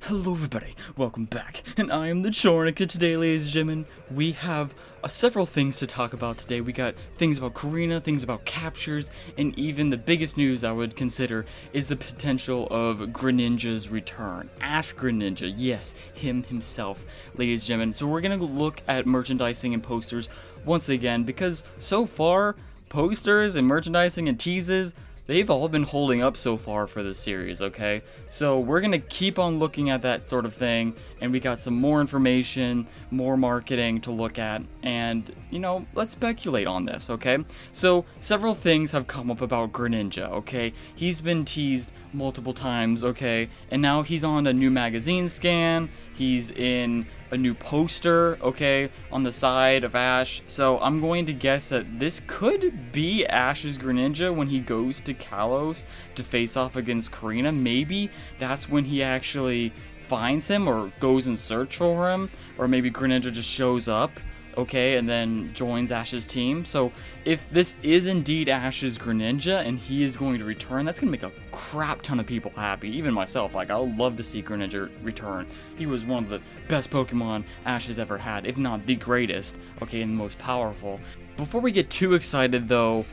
Hello everybody, welcome back, and I am the Chornica. Today, ladies and gentlemen, we have several things to talk about today. We got things about Karina, things about captures, and even the biggest news I would consider is the potential of Greninja's return. Ash Greninja, yes, him himself, ladies and gentlemen. So we're going to look at merchandising and posters once again, because so far, posters and merchandising and teases, they've all been holding up so far for this series, okay? So we're gonna keep on looking at that sort of thing, and we got some more information, more marketing to look at, and, you know, let's speculate on this, okay? So, several things have come up about Greninja, okay? He's been teased multiple times, okay? And now he's on a new magazine scan, he's in a new poster, okay, on the side of Ash. So I'm going to guess that this could be Ash's Greninja when he goes to Kalos to face off against Karina. Maybe that's when he actually finds him or goes in search for him, or maybe Greninja just shows up, okay, and then joins Ash's team. So if this is indeed Ash's Greninja and he is going to return, that's going to make a crap ton of people happy, even myself. Like, I would love to see Greninja return. He was one of the best Pokemon Ash has ever had, if not the greatest, okay, and the most powerful. Before we get too excited though,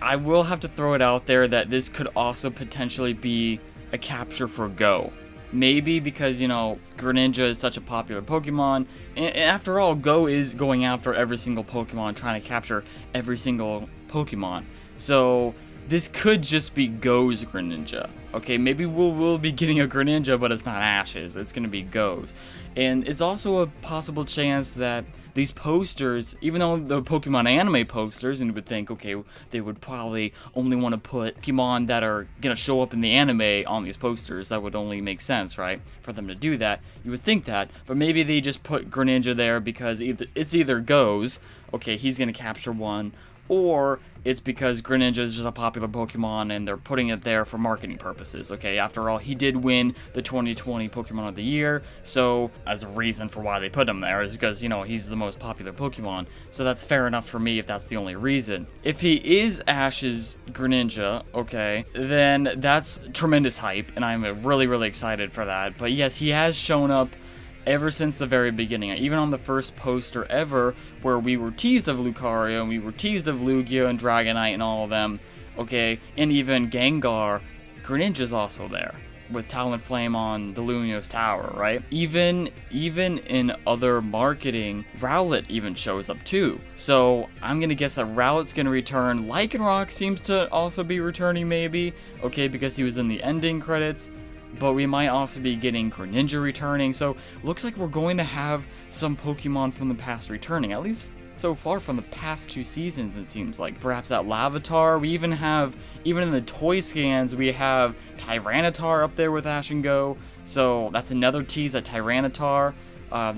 I will have to throw it out there that this could also potentially be a capture for Go. Maybe because, you know, Greninja is such a popular Pokemon, and after all, Go is going after every single Pokemon, trying to capture every single Pokemon. So, this could just be Go's Greninja. Okay, maybe we'll be getting a Greninja, but it's not Ash's, it's gonna be Go's. And it's also a possible chance that these posters, even though the Pokemon anime posters, and you would think, okay, they would probably only want to put Pokemon that are going to show up in the anime on these posters. That would only make sense, right? For them to do that. You would think that. But maybe they just put Greninja there because it's either Go's, okay, he's going to capture one, or it's because Greninja is just a popular Pokemon and they're putting it there for marketing purposes, okay? After all, he did win the 2020 Pokemon of the Year, so as a reason for why they put him there is because, you know, he's the most popular Pokemon, so that's fair enough for me if that's the only reason. If he is Ash's Greninja, okay, then that's tremendous hype, and I'm really, really excited for that. But yes, he has shown up ever since the very beginning, even on the first poster ever, where we were teased of Lucario, and we were teased of Lugia and Dragonite and all of them, okay, and even Gengar, Greninja's also there, with Talonflame on the Lumiose Tower, right? Even in other marketing, Rowlet even shows up too. So I'm gonna guess that Rowlet's gonna return. Lycanroc seems to also be returning maybe, okay, because he was in the ending credits. But we might also be getting Greninja returning, so looks like we're going to have some Pokemon from the past returning, at least so far from the past 2 seasons, it seems like. Perhaps that Larvitar. We even have, even in the toy scans, we have Tyranitar up there with Ash and Go, so that's another tease that Tyranitar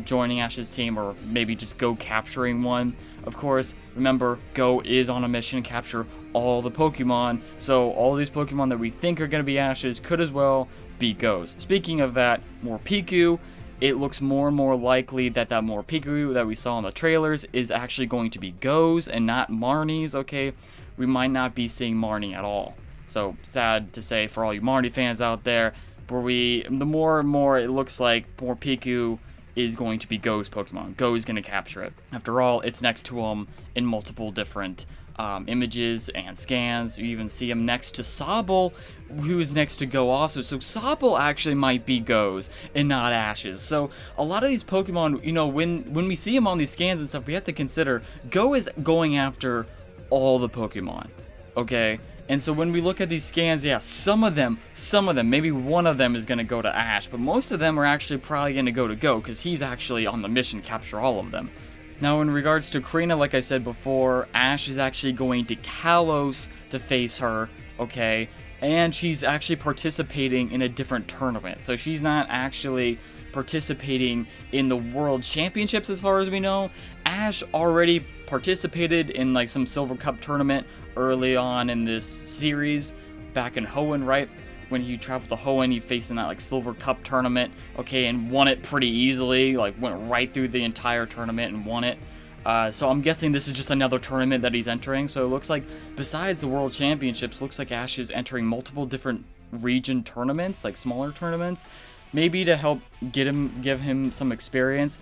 joining Ash's team, or maybe just Go capturing one. Of course, remember, Go is on a mission to capture all the Pokemon, so all these Pokemon that we think are going to be Ash's could as well be Go's. Speaking of that, Morpeko, it looks more and more likely that Morpeko that we saw in the trailers is actually going to be Go's and not Marnie's, okay? We might not be seeing Marnie at all. So, sad to say for all you Marnie fans out there, but the more and more it looks like Morpeko is going to be Go's Pokemon. Go is going to capture it. After all, it's next to him in multiple different images and scans. You even see him next to Sobble, who is next to Go also. So Sobble actually might be Go's and not Ash's. So a lot of these Pokemon, you know, when we see him on these scans and stuff, we have to consider Go is going after all the Pokemon, okay? And so when we look at these scans, yeah, some of them, maybe one of them is going to go to Ash, but most of them are actually probably going to go to Go, because he's actually on the mission to capture all of them. Now, in regards to Karina, like I said before, Ash is actually going to Kalos to face her, okay? And she's actually participating in a different tournament. So she's not actually participating in the World Championships as far as we know. Ash already participated in like some Silver Cup tournament early on in this series, back in Hoenn, right? When he traveled to Hoenn, he faced in that like Silver Cup tournament, okay, and won it pretty easily, like went right through the entire tournament and won it. So I'm guessing this is just another tournament that he's entering. So it looks like, besides the World Championships, looks like Ash is entering multiple different region tournaments, like smaller tournaments. maybe to help give him some experience.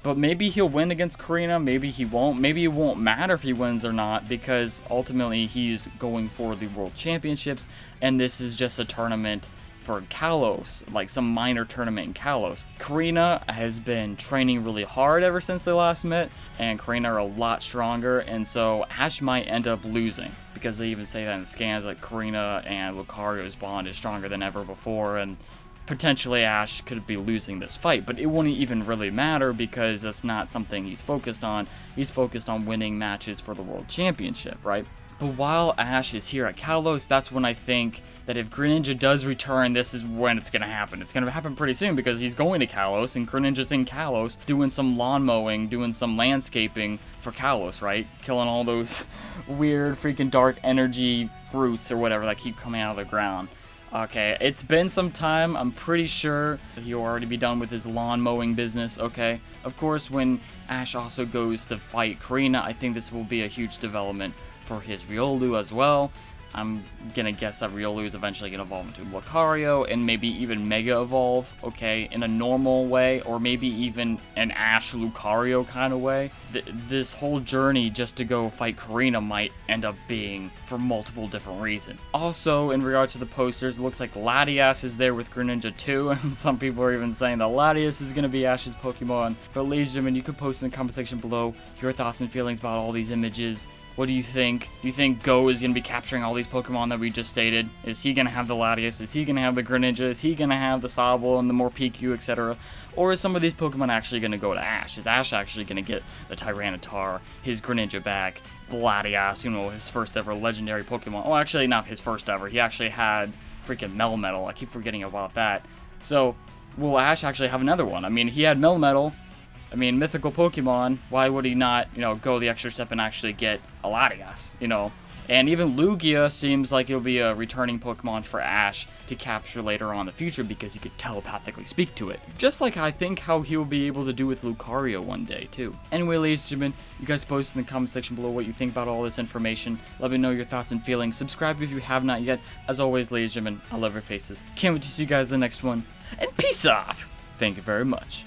But maybe he'll win against Karina, maybe he won't. Maybe it won't matter if he wins or not, because ultimately he's going for the World Championships, and this is just a tournament for Kalos, like some minor tournament in Kalos. Karina has been training really hard ever since they last met, and Karina are a lot stronger, and so Ash might end up losing, because they even say that in scans, like Karina and Lucario's bond is stronger than ever before, and potentially Ash could be losing this fight, but it wouldn't even really matter because that's not something he's focused on. He's focused on winning matches for the World Championship, right? But while Ash is here at Kalos, that's when I think that if Greninja does return, this is when it's going to happen. It's going to happen pretty soon because he's going to Kalos, and Greninja's in Kalos doing some lawn mowing, doing some landscaping for Kalos, right? Killing all those weird freaking dark energy fruits or whatever that keep coming out of the ground. Okay, it's been some time. I'm pretty sure that he'll already be done with his lawn mowing business, okay? Of course, when Ash also goes to fight Karina, I think this will be a huge development for his Riolu as well. I'm gonna guess that Riolu is eventually gonna evolve into Lucario and maybe even Mega Evolve, okay, in a normal way, or maybe even an Ash Lucario kind of way. This whole journey just to go fight Karina might end up being for multiple different reasons. Also, in regards to the posters, it looks like Latias is there with Greninja too, and some people are even saying that Latias is gonna be Ash's Pokemon. But ladies and gentlemen, you can post in the comment section below your thoughts and feelings about all these images. What do you think? Do you think Go is going to be capturing all these Pokemon that we just stated? Is he going to have the Latias? Is he going to have the Greninja? Is he going to have the Sobble and the Morpeko, etc.? Or is some of these Pokemon actually going to go to Ash? Is Ash actually going to get the Tyranitar, his Greninja back, the Latias, you know, his first ever legendary Pokemon? Oh, actually, not his first ever. He actually had freaking Melmetal. I keep forgetting about that. So, will Ash actually have another one? I mean, he had Melmetal. I mean, mythical Pokemon, why would he not, you know, go the extra step and actually get a Latias, you know? And even Lugia seems like it'll be a returning Pokemon for Ash to capture later on in the future because he could telepathically speak to it. Just like I think how he'll be able to do with Lucario one day, too. Anyway, ladies and gentlemen, you guys post in the comment section below what you think about all this information. Let me know your thoughts and feelings. Subscribe if you have not yet. As always, ladies and gentlemen, I love your faces. Can't wait to see you guys in the next one. And peace off! Thank you very much.